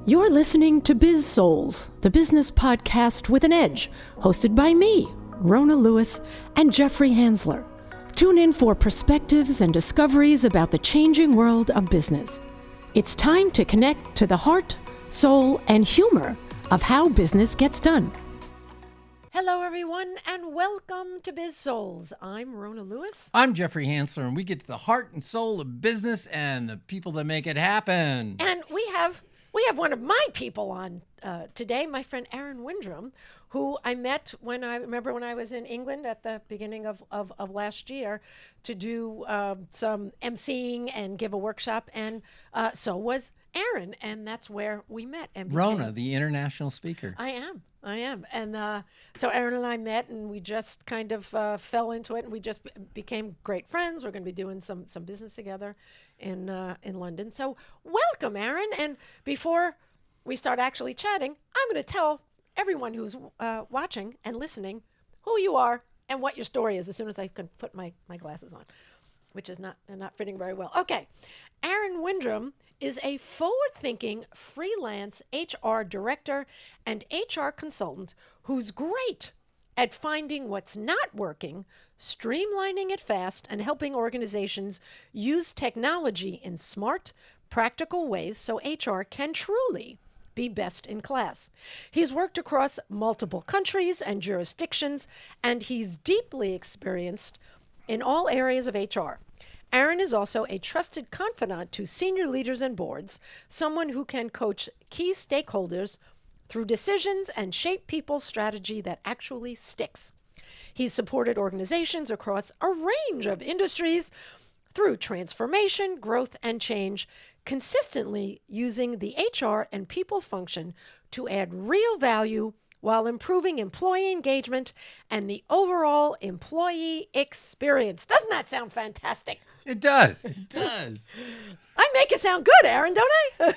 You're listening to Biz-Souls, the business podcast with an edge, hosted by me, Rona Lewis, and Jeffrey Hansler. Tune in for perspectives and discoveries about the changing world of business. It's time to connect to the heart, soul, and humor of how business gets done. Hello, everyone, and welcome to Biz-Souls. I'm Rona Lewis. I'm Jeffrey Hansler, and we get to the heart and soul of business and the people that make it happen. And we have one of my people on today, my friend Aaron Windrum, who I met when I was in England at the beginning of last year to do some emceeing and give a workshop, and so was Aaron, and that's where we met. And Rona, the international speaker. I am. And so Aaron and I met, and we just kind of fell into it, and we just became great friends. We're going to be doing some business together in London. So welcome, Aaron. And before we start actually chatting, I'm going to tell everyone who's watching and listening who you are and what your story is as soon as I can put my glasses on, which is not fitting very well. Okay. Aaron Windrum is a forward-thinking freelance HR director and HR consultant who's great at finding what's not working, streamlining it fast, and helping organizations use technology in smart, practical ways so HR can truly be best in class. He's worked across multiple countries and jurisdictions, and he's deeply experienced in all areas of HR. Aaron is also a trusted confidant to senior leaders and boards, someone who can coach key stakeholders through decisions and shape people's strategy that actually sticks. He's supported organizations across a range of industries through transformation, growth, and change, consistently using the HR and people function to add real value while improving employee engagement and the overall employee experience. Doesn't that sound fantastic? It does. It does. I make it sound good, Aaron, don't I?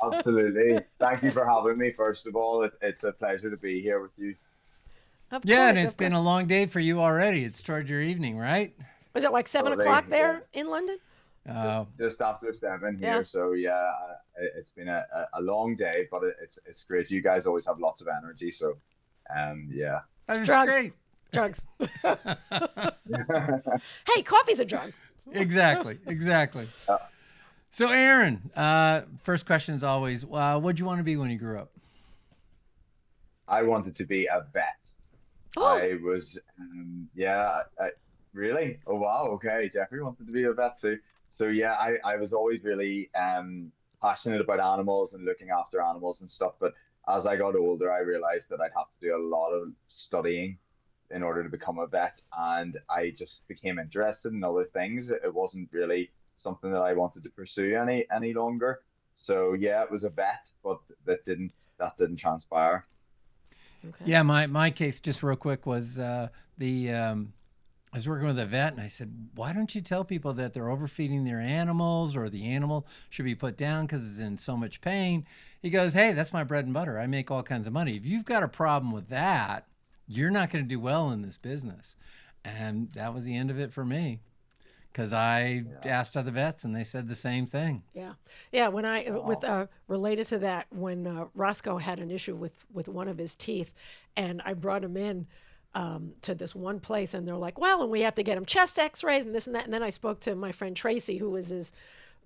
Absolutely. Thank you for having me, first of all. It's a pleasure to be here with you. Of Yeah, course, and it's been a long day for you already. It's toward your evening, right? Was it like 7 o'clock there in London? Just after 7 here, Yeah. so yeah, it's been a long day, but it's great. You guys always have lots of energy, so yeah. That's Drugs. great. Drugs. Hey, coffee's a drug. Exactly. So, Aaron, first question is always, what'd you want to be when you grew up? I wanted to be a vet. Oh. I was, really? Oh, wow. Okay. Jeffrey wanted to be a vet too. So yeah, I was always really passionate about animals and looking after animals and stuff. But as I got older, I realized that I'd have to do a lot of studying in order to become a vet. And I just became interested in other things. It wasn't really something that I wanted to pursue any longer. So yeah, it was a vet, but that didn't transpire. Okay. Yeah, my case, just real quick, was I was working with a vet, and I said, why don't you tell people that they're overfeeding their animals, or the animal should be put down because it's in so much pain? He goes, hey, that's my bread and butter. I make all kinds of money. If you've got a problem with that, you're not going to do well in this business. And that was the end of it for me, because I asked other vets, and they said the same thing. Yeah. When related to that, when Roscoe had an issue with one of his teeth, and I brought him in to this one place, and they're like, well, and we have to get him chest x-rays and this and that. And then I spoke to my friend Tracy, who was his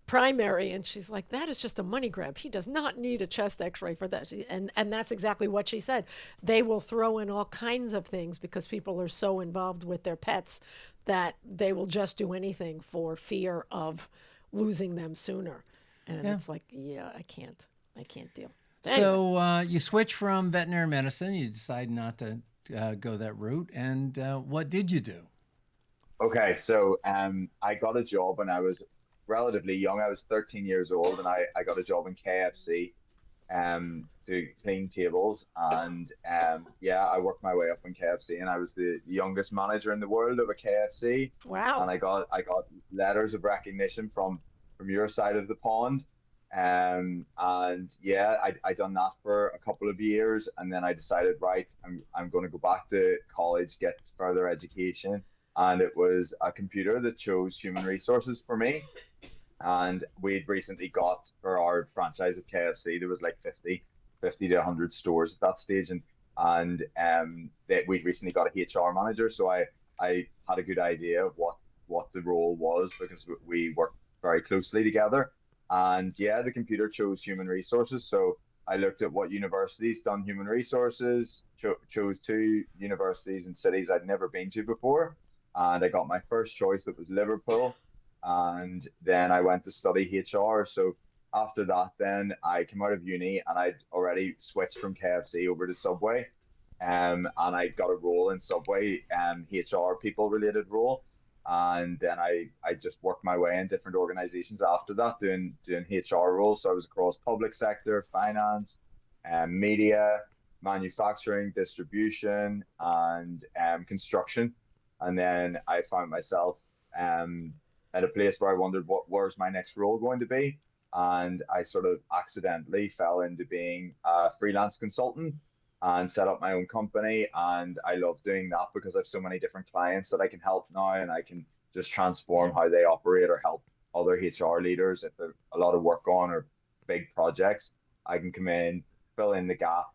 primary, and she's like, that is just a money grab. He does not need a chest x-ray for that. And that's exactly what she said. They will throw in all kinds of things because people are so involved with their pets that they will just do anything for fear of losing them sooner. And it's like, yeah, I can't deal. Anyway. So you switch from veterinary medicine. You decide not to go that route. And what did you do? Okay, so I got a job when I was relatively young. I was 13 years old, and I got a job in KFC to clean tables. And I worked my way up in KFC, and I was the youngest manager in the world of a KFC. Wow. And I got letters of recognition from your side of the pond. I done that for a couple of years, and then I decided, right, I'm going to go back to college, get further education, and it was a computer that chose human resources for me. And we'd recently got for our franchise of KFC, there was like 50 to 100 stores at that stage, and that we'd recently got a HR manager, so I had a good idea of what the role was because we worked very closely together. And yeah, the computer chose human resources, so I looked at what universities done human resources, chose two universities in cities I'd never been to before, and I got my first choice that was Liverpool, and then I went to study HR. So after that, then I came out of uni and I'd already switched from KFC over to Subway, and I got a role in Subway, HR people related role, and then I just worked my way in different organizations after that, doing HR roles. So I was across public sector, finance, media, manufacturing, distribution, and construction. And then I found myself at a place where I wondered where's my next role going to be, and I sort of accidentally fell into being a freelance consultant and set up my own company. And I love doing that because I have so many different clients that I can help now, and I can just transform how they operate or help other HR leaders if there's a lot of work on or big projects. I can come in, fill in the gap,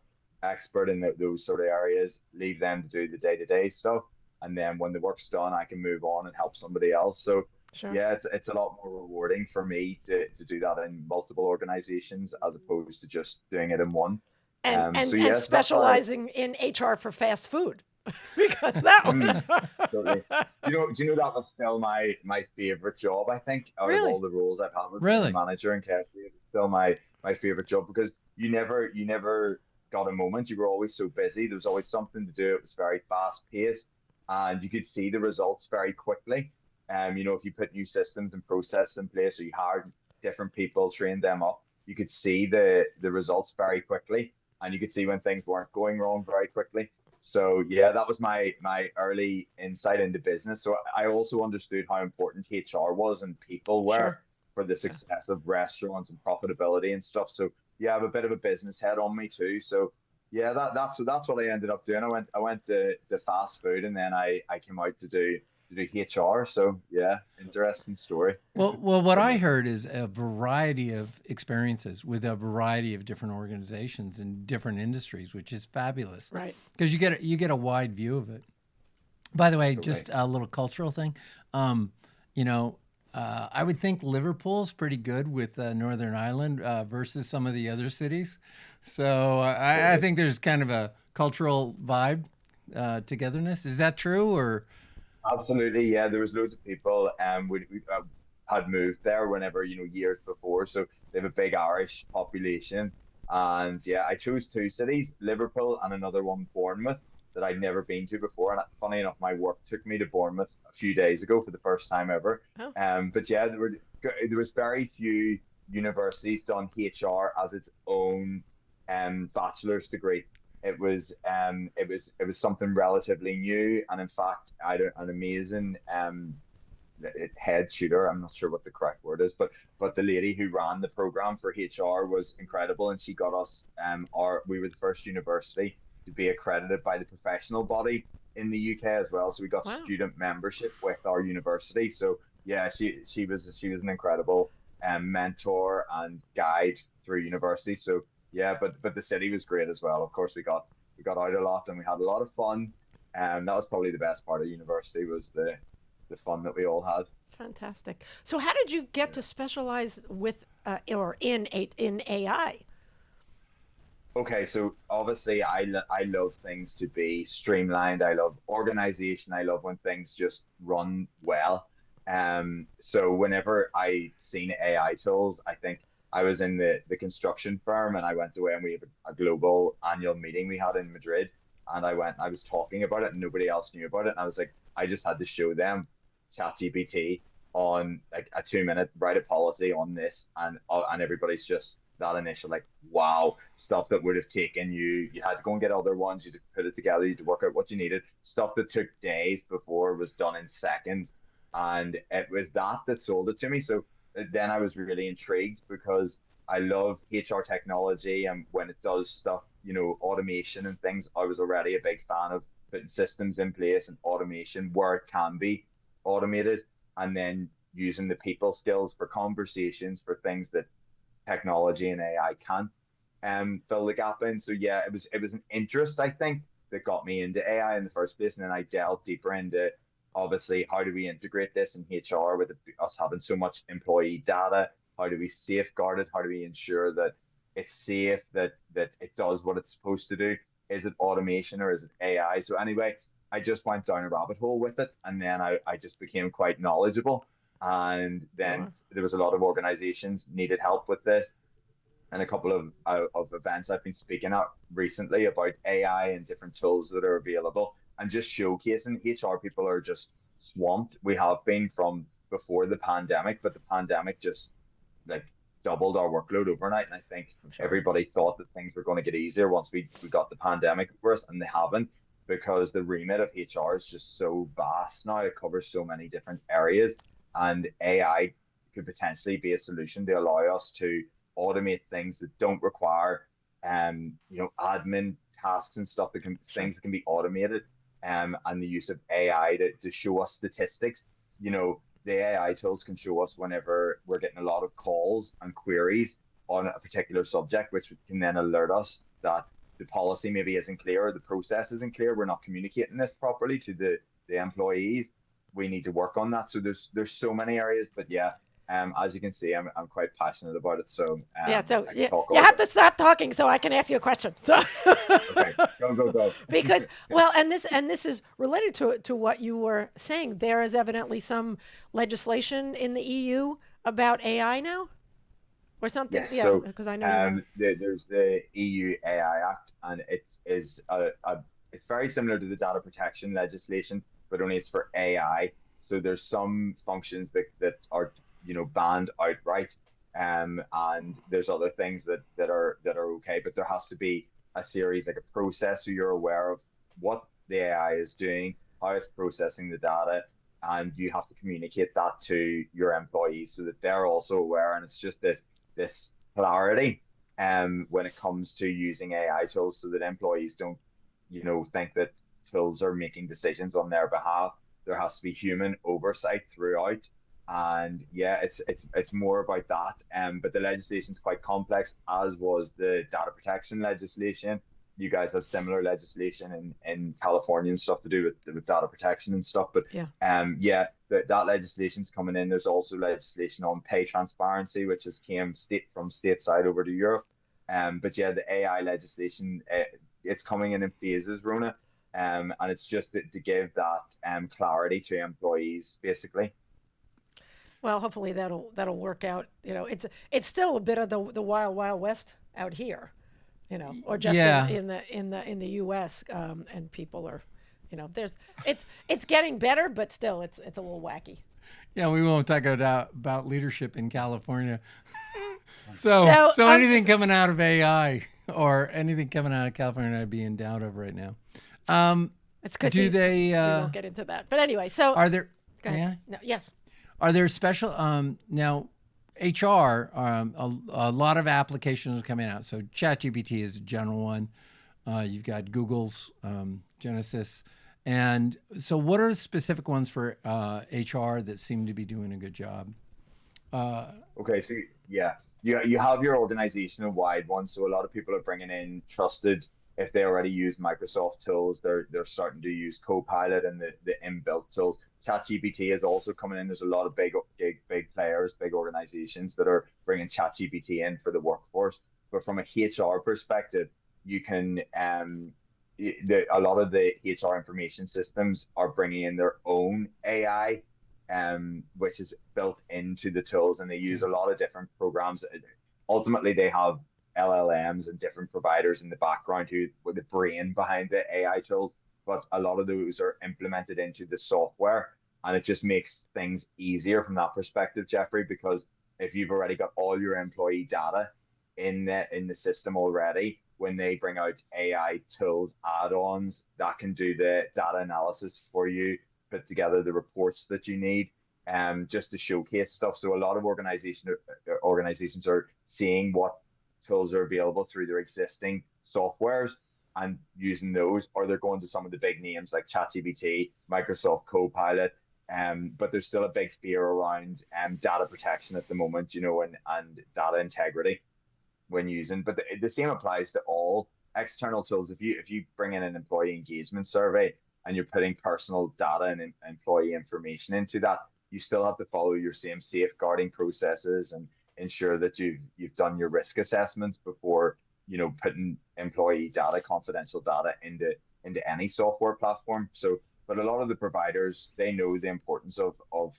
expert in those sort of areas, leave them to do the day-to-day stuff. And then when the work's done, I can move on and help somebody else. So Sure. yeah, it's a lot more rewarding for me to do that in multiple organizations as opposed to just doing it in one. And So and and yes, that's how I. specializing in HR for fast food because that Mm, one. totally. Do you know that was still my favorite job? I think out of all Really? the roles I've had with being a Really? manager in KFC, it's still my favorite job because you never got a moment. You were always so busy. There was always something to do. It was very fast paced, and you could see the results very quickly. If you put new systems and processes in place, or you hired different people, trained them up, you could see the results very quickly, and you could see when things weren't going wrong very quickly. So yeah, that was my early insight into business. So I also understood how important HR was and people were Sure. for the Yeah. success of restaurants and profitability and stuff. So yeah, I have a bit of a business head on me too. So yeah, that's what I ended up doing. I went to fast food, and then I came out to do HR. So yeah, interesting story Well, what for I me. heard is a variety of experiences with a variety of different organizations and different industries, which is fabulous Right. because you get a wide view of it. By the way, Totally. just a little cultural thing. Um, you know, I would think Liverpool's pretty good with Northern Ireland versus some of the other cities. So I Totally. think there's kind of a cultural vibe, togetherness. Is that true or? Absolutely, yeah. There was loads of people, we had moved there whenever years before, so they have a big Irish population, and yeah, I chose two cities, Liverpool and another one, Bournemouth, that I'd never been to before. And funny enough, my work took me to Bournemouth a few days ago for the first time ever. Oh, But yeah, there was very few universities done HR as its own bachelor's degree. It was something relatively new, and in fact, I had an amazing head tutor. I'm not sure what the correct word is, but the lady who ran the program for HR was incredible, and she got us our we were the first university to be accredited by the professional body in the UK as well. So we got wow. student membership with our university. So yeah, she was an incredible mentor and guide through university. So yeah, but the city was great as well. Of course, we got out a lot and we had a lot of fun. And that was probably the best part of university was the fun that we all had. Fantastic. So, how did you get to specialize with or in AI? Okay, so obviously I love things to be streamlined. I love organization. I love when things just run well. So whenever I seen AI tools, I think I was in the construction firm, and I went away, and we have a global annual meeting we had in Madrid, and I was talking about it and nobody else knew about it. And I was like, I just had to show them ChatGPT on like a 2 minute write a policy on this, and everybody's just that initial like wow stuff that would have taken you had to go and get other ones, you had to put it together, you had to work out what you needed, stuff that took days before was done in seconds. And it was that sold it to me. So then I was really intrigued because I love HR technology, and when it does stuff, automation and things, I was already a big fan of putting systems in place and automation where it can be automated. And then using the people skills for conversations, for things that technology and AI can't fill the gap in. So yeah, it was an interest, I think, that got me into AI in the first place, and then I delved deeper into obviously how do we integrate this in HR with us having so much employee data? How do we safeguard it? How do we ensure that it's safe, that it does what it's supposed to do? Is it automation or is it AI? So anyway, I just went down a rabbit hole with it, and then I just became quite knowledgeable. And then Sure. there was a lot of organizations needed help with this, and a couple of events I've been speaking at recently about AI and different tools that are available, and just showcasing. HR people are just swamped. We have been from before the pandemic, but the pandemic just like doubled our workload overnight. And I think Sure. everybody thought that things were going to get easier once we got the pandemic over us, and they haven't, because the remit of HR is just so vast now. It covers so many different areas, and AI could potentially be a solution to allow us to automate things that don't require admin tasks and stuff, that can Sure. things that can be automated, and the use of AI to show us statistics. The AI tools can show us whenever we're getting a lot of calls and queries on a particular subject, which can then alert us that the policy maybe isn't clear, or the process isn't clear, we're not communicating this properly to the employees. We need to work on that. So there's so many areas, but yeah, as you can see, I'm quite passionate about it. So Yeah, so I can yeah, talk you all have day. to stop talking so I can ask you a question. So Okay, go go go. because well, and this is related to what you were saying. There is evidently some legislation in the EU about AI now or something. Yes, Yeah, so because I know you know. there's the EU AI Act, and it is it's very similar to the data protection legislation, but only it's for AI. So there's some functions that are banned outright, and there's other things that are okay, but there has to be a series, like a process, so you're aware of what the AI is doing, how it's processing the data, and you have to communicate that to your employees so that they're also aware. And it's just this clarity when it comes to using AI tools, so that employees don't think that tools are making decisions on their behalf. There has to be human oversight throughout. And yeah, it's more about that. But the legislation is quite complex, as was the data protection legislation. You guys have similar legislation in California and stuff to do with data protection and stuff. But Yeah. yeah, that legislation's coming in. There's also legislation on pay transparency, which has came from stateside over to Europe. But yeah, the AI legislation, it's coming in phases, Rona. And it's just to give that clarity to employees, basically. Well, hopefully that'll work out. It's still a bit of the wild wild west out here, or just in Yeah. in the in the in the U.S. And people are, there's it's getting better, but still it's a little wacky. Yeah, we won't talk about leadership in California. So, So so anything coming out of AI or anything coming out of California, I'd be in doubt of right now. it's because Do they? we won't get into that. But anyway, so Are there? go ahead. Yeah. No, yes. Are there special? Now, HR. A lot of applications are coming out. So ChatGPT is a general one. You've got Google's Genesis, and so what are the specific ones for HR that seem to be doing a good job? Okay, so yeah, you have your organizational wide one. So a lot of people are bringing in trusted. If they already use Microsoft tools, they're starting to use Copilot and the inbuilt tools. ChatGPT is also coming in. There's a lot of big players, big organizations that are bringing ChatGPT in for the workforce. But from a HR perspective, you can a lot of the HR information systems are bringing in their own AI, which is built into the tools, and they use a lot of different programs. Ultimately, they have LLMs and different providers in the background who with the brain behind the AI tools, but a lot of those are implemented into the software, and it just makes things easier from that perspective, Jeffrey, because if you've already got all your employee data in the system already, when they bring out AI tools add-ons that can do the data analysis for you, put together the reports that you need, just to showcase stuff. So a lot of organizations are seeing what tools are available through their existing softwares and using those, or they're going to some of the big names like ChatGPT, Microsoft Copilot, But there's still a big fear around data protection at the moment, and data integrity when using. But the same applies to all external tools. If you bring in an employee engagement survey and you're putting personal data and employee information into that, you still have to follow your same safeguarding processes and ensure that you've done your risk assessments before putting employee data, confidential data into any software platform. So, but a lot of the providers, they know the importance of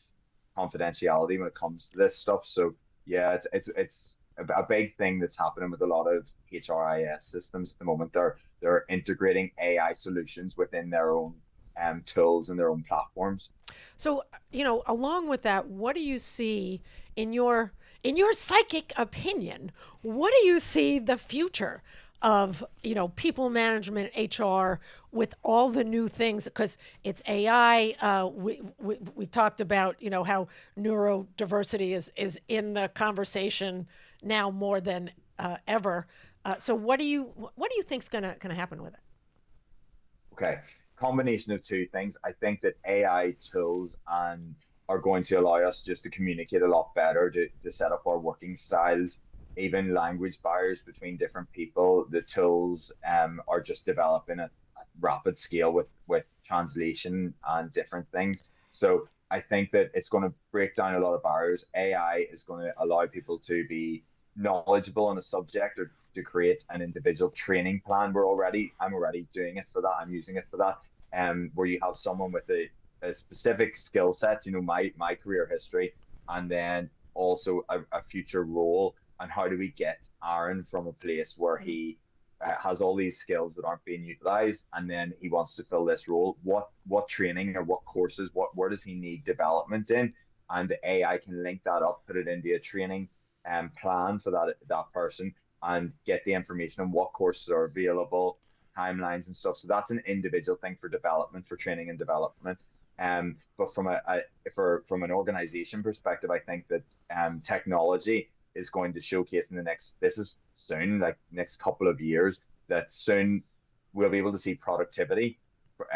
confidentiality when it comes to this stuff. So yeah, it's a big thing that's happening with a lot of HRIS systems at the moment. They're integrating AI solutions within their own tools and their own platforms. So, along with that, what do you see in your psychic opinion? What do you see the future of, people management, HR, with all the new things? Because it's AI. We've talked about, how neurodiversity is in the conversation now more than ever. So what do you think's gonna happen with it? Okay, combination of two things. I think that AI tools and are going to allow us just to communicate a lot better, to set up our working styles, even language barriers between different people. The tools are just developing at rapid scale with translation and different things. So I think that it's going to break down a lot of barriers. AI is going to allow people to be knowledgeable on a subject or to create an individual training plan. I'm already doing it for that. I'm using it for that. Where you have someone with a specific skill set, my career history, and then also a future role. And how do we get Aaron from a place where he has all these skills that aren't being utilized, and then he wants to fill this role? What training or what courses, where does he need development in? And the AI can link that up, put it into a training plan for that person, and get the information on what courses are available, timelines and stuff. So that's an individual thing for development, for training and development. But from an organization perspective, I think that technology is going to showcase in this is soon, like next couple of years, that soon we'll be able to see productivity for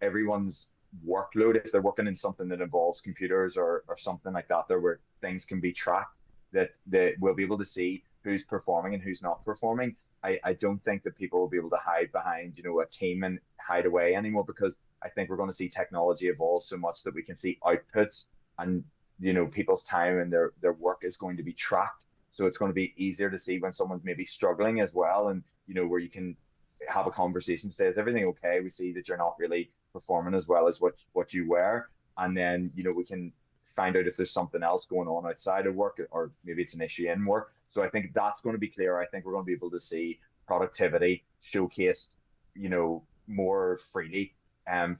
everyone's workload. If they're working in something that involves computers or something like that, there where things can be tracked, that we'll be able to see who's performing and who's not performing. I don't think that people will be able to hide behind, a team and hide away anymore, because I think we're going to see technology evolve so much that we can see outputs, and people's time and their work is going to be tracked. So it's going to be easier to see when someone's maybe struggling as well, and where you can have a conversation, say, is everything okay? We see that you're not really performing as well as what you were, and then we can find out if there's something else going on outside of work, or maybe it's an issue in work. So I think that's going to be clear. I think we're going to be able to see productivity showcased, more freely,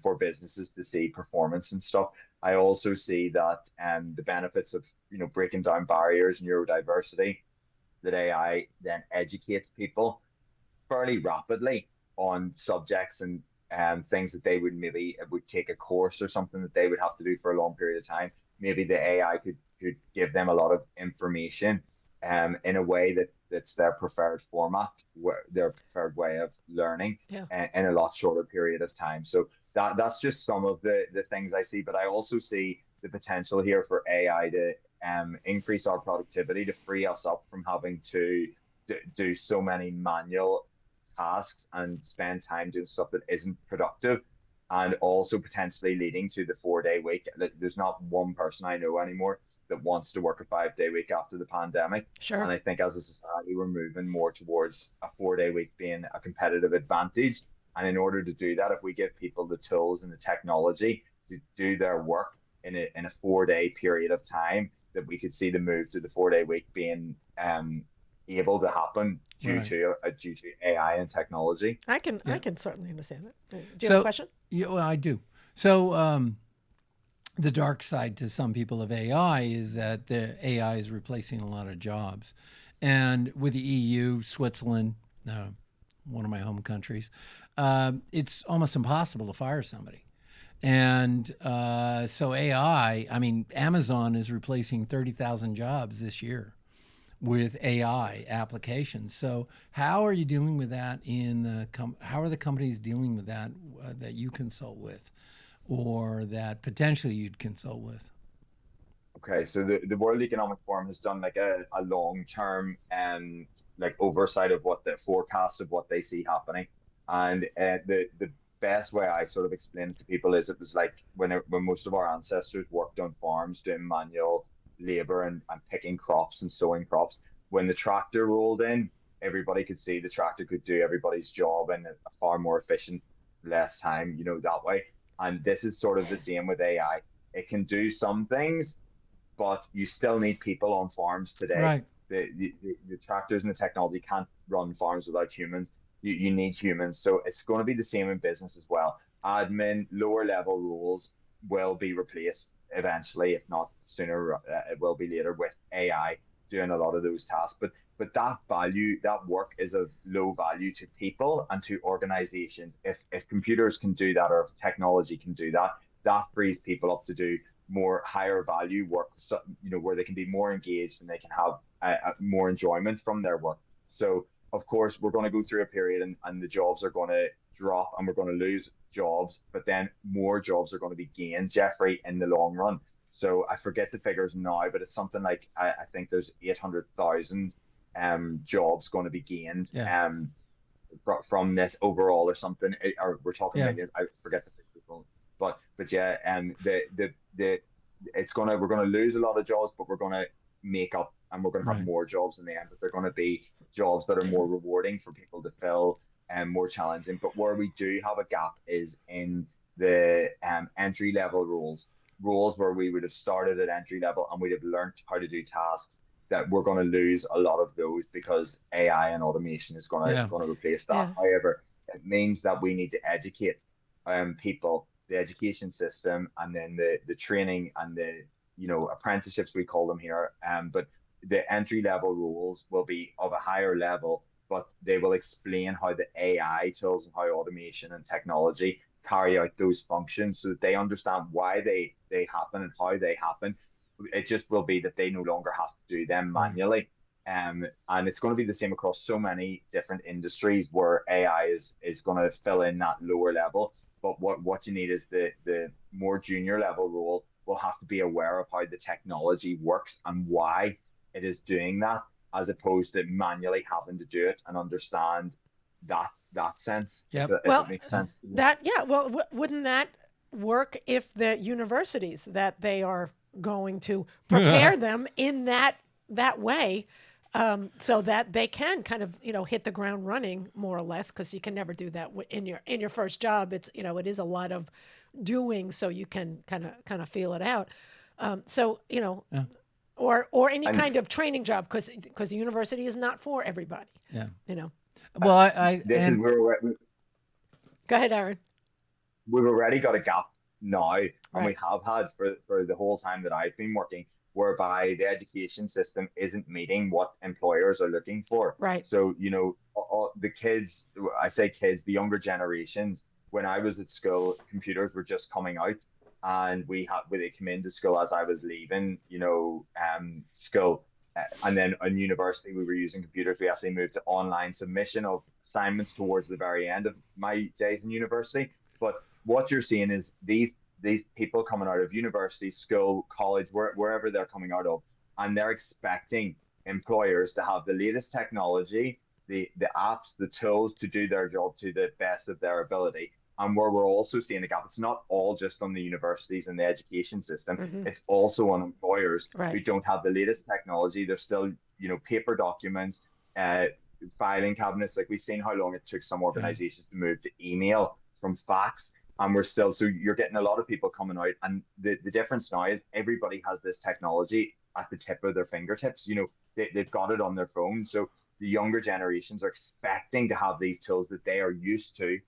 for businesses to see performance and stuff. I also see that the benefits of breaking down barriers, neurodiversity, that AI then educates people fairly rapidly on subjects and things that they would take a course or something that they would have to do for a long period of time. Maybe the AI could give them a lot of information in a way that's their preferred format, their preferred way of learning, Yeah. in a lot shorter period of time. So that's just some of the things I see. But I also see the potential here for AI to increase our productivity, to free us up from having to do so many manual tasks and spend time doing stuff that isn't productive, and also potentially leading to the 4-day week. There's not one person I know anymore that wants to work a 5-day week after the pandemic. Sure. And I think as a society, we're moving more towards a 4-day week being a competitive advantage. And in order to do that, if we give people the tools and the technology to do their work in a 4-day period of time, that we could see the move to the 4-day week being able to happen due to AI and technology. I can certainly understand that. Do you have So, a question? yeah, well, I do. So, the dark side to some people of AI is that the AI is replacing a lot of jobs. And with the EU, Switzerland, one of my home countries, it's almost impossible to fire somebody. And so AI, I mean, Amazon is replacing 30,000 jobs this year with AI applications. So how are you dealing with that how are the companies dealing with that that you consult with? or that potentially you'd consult with? Okay, so the World Economic Forum has done like a long term like oversight of what the forecast of what they see happening, and the best way I sort of explain it to people is it was like when most of our ancestors worked on farms doing manual labor and picking crops and sowing crops. When the tractor rolled in, everybody could see the tractor could do everybody's job in a far more efficient, less time, that way. And this is sort of the same with AI. It can do some things, but you still need people on farms today. Right. The tractors and the technology can't run farms without humans. You need humans. So it's going to be the same in business as well. Admin, lower level roles will be replaced eventually, if not sooner, it will be later with AI doing a lot of those tasks. But that value, that work is of low value to people and to organizations. If computers can do that, or if technology can do that, that frees people up to do more higher value work, so, where they can be more engaged and they can have more enjoyment from their work. So of course we're going to go through a period, and the jobs are going to drop and we're going to lose jobs, but then more jobs are going to be gained, Jeffrey, in the long run. So I forget the figures now, but it's something like I think there's 800,000 jobs going to be gained Yeah. From this overall, or something, or we're talking Yeah. million. I forget the figures, but yeah, the we're gonna lose a lot of jobs, but we're gonna make up, and we're gonna have Right. more jobs in the end. But they're gonna be jobs that are more rewarding for people to fill and more challenging. But where we do have a gap is in the entry level roles where we would have started at entry level and we'd have learned how to do tasks, that we're going to lose a lot of those because AI and automation is going to Yeah. going to replace that. Yeah. However, it means that we need to educate people, the education system, and then the training and the apprenticeships, we call them here. But the entry level roles will be of a higher level, but they will explain how the AI tools and how automation and technology carry out those functions, so that they understand why they happen and how they happen. It just will be that they no longer have to do them Right. manually. And it's going to be the same across so many different industries where AI is going to fill in that lower level. But what you need is the more junior level role will have to be aware of how the technology works and why it is doing that, as opposed to manually having to do it and understand that sense. Yep. If Well, it makes sense. wouldn't that work if the universities that they are going to prepare them in that way, so that they can kind of hit the ground running more or less, because you can never do that in your first job. It's it is a lot of doing, so you can kind of feel it out. So Yeah. or any And kind of training job, because the university is not for everybody. Yeah. You know. Well, I this is and where Go ahead, Aaron. we've already got a gap now, and we Right. have had for the whole time that I've been working, whereby the education system isn't meeting what employers are looking for. Right. So, the kids, I say kids, the younger generations, when I was at school, computers were just coming out, and when they came into school as I was leaving, school. And then in university, we were using computers. We actually moved to online submission of assignments towards the very end of my days in university. But what you're seeing is these people coming out of university, school, college, wherever they're coming out of, and they're expecting employers to have the latest technology, the apps, the tools to do their job to the best of their ability. And where we're also seeing a gap, it's not all just on the universities and the education system, it's also on employers who Right. don't have the latest technology. There's still, paper documents, filing cabinets. Like, we've seen how long it took some yeah. organizations to move to email from fax. And we're still, so you're getting a lot of people coming out. And the difference now is everybody has this technology at the tip of their fingertips. They've got it on their phone. So the younger generations are expecting to have these tools that they are used to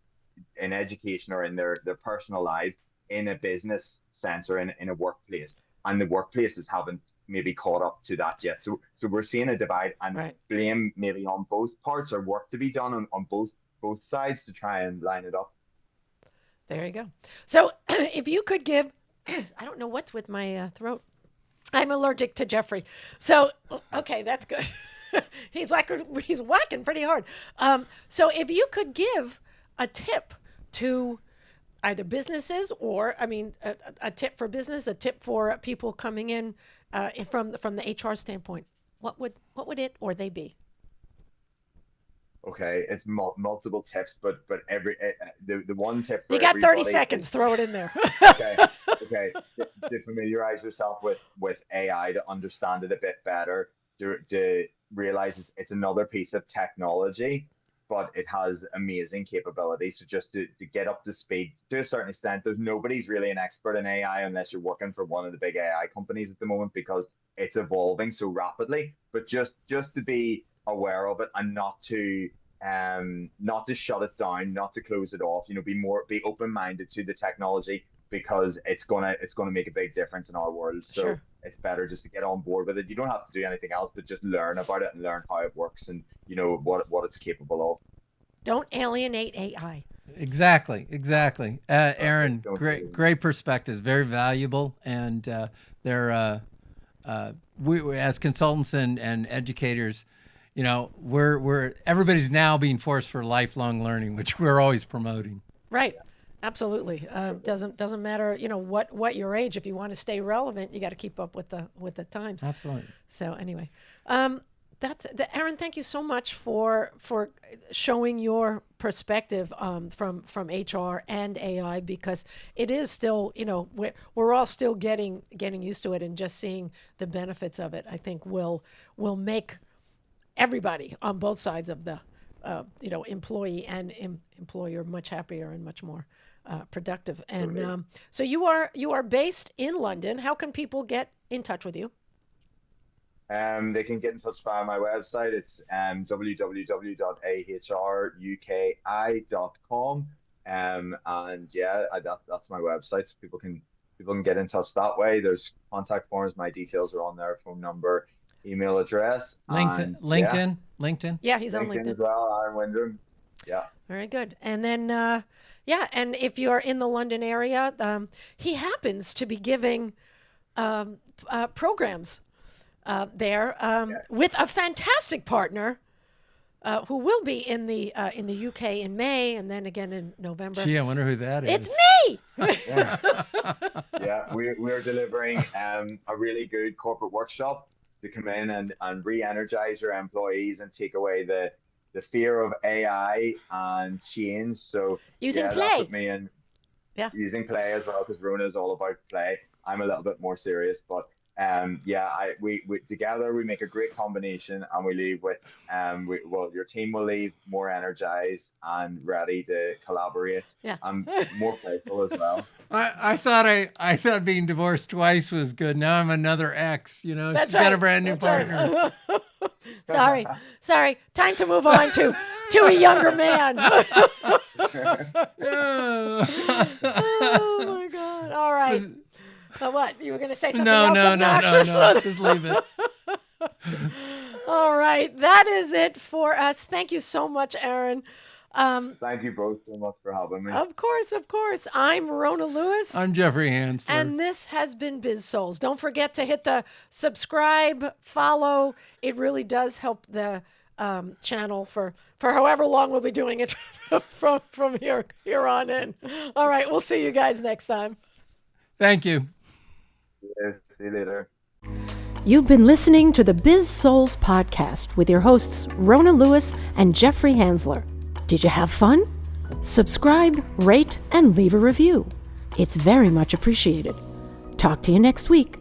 in education or in their personal lives, in a business sense, or in a workplace. And the workplaces haven't maybe caught up to that yet. So we're seeing a divide, and Right. blame maybe on both parts, or work to be done on both sides to try and line it up. There you go. So if you could give, I don't know what's with my throat. I'm allergic to Jeffrey. So, okay, that's good. he's whacking pretty hard. So if you could give a tip to either businesses or, I mean, a tip for business, a tip for people coming in from the HR standpoint. What would it or they be? Okay, it's multiple tips, but the one tip for You got 30 everybody seconds. is Throw it in there. okay. Okay, to familiarize yourself with AI, to understand it a bit better, to realize it's another piece of technology, but it has amazing capabilities. So just to get up to speed to a certain extent, nobody's really an expert in AI unless you're working for one of the big AI companies at the moment, because it's evolving so rapidly. But just to be aware of it, and not to shut it down, not to close it off. Be open-minded to the technology, because it's gonna make a big difference in our world. So Sure. it's better just to get on board with it. You don't have to do anything else, but just learn about it and learn how it works, and what it's capable of. Don't alienate AI. Exactly. Aaron, Don't great perspectives, very valuable, and they're we as consultants and educators, we're everybody's now being forced for lifelong learning, which we're always promoting. Right. Absolutely. Doesn't matter, what your age. If you want to stay relevant, you got to keep up with the times. Absolutely. So anyway, Aaron. Thank you so much for showing your perspective from HR and AI, because it is still, we're all still getting used to it, and just seeing the benefits of it, I think will make everybody on both sides of the employee and employer much happier and much more productive. And so you are based in London. How can people get in touch with you? They can get in touch via my website. It's www.ahrUki.com. And yeah, that's my website. So people can get in touch that way. There's contact forms. My details are on there: phone number, email address. LinkedIn. Yeah, he's on LinkedIn LinkedIn. as well. Aaron Windrum. Yeah. Very good. And then, and if you're in the London area, he happens to be giving programs there with a fantastic partner who will be in the UK in May, and then again in November. Gee, I wonder who that is. It's me. Yeah, we're delivering a really good corporate workshop to come in and re-energize your employees and take away the fear of AI and change. So Using that play. put me in. Yeah. Using play as well, because Rona is all about play. I'm a little bit more serious, but we together we make a great combination, and we leave with your team will leave more energized and ready to collaborate. Yeah. And more playful as well. I thought being divorced twice was good. Now I'm another ex. That's She's right. got a brand new partner. Sorry. Time to move on to a younger man. Oh my God. All right. What? You were going to say something else obnoxious? No. Just leave it. All right. That is it for us. Thank you so much, Aaron. Thank you both so much for having me. Of course. I'm Rona Lewis. I'm Jeffrey Hansler. And this has been Biz-Souls. Don't forget to hit the subscribe, follow. It really does help the channel for however long we'll be doing it from here on in. All right. We'll see you guys next time. Thank you. Yes, see you later. You've been listening to the Biz-Souls podcast with your hosts, Rona Lewis and Jeffrey Hansler. Did you have fun? Subscribe, rate, and leave a review. It's very much appreciated. Talk to you next week.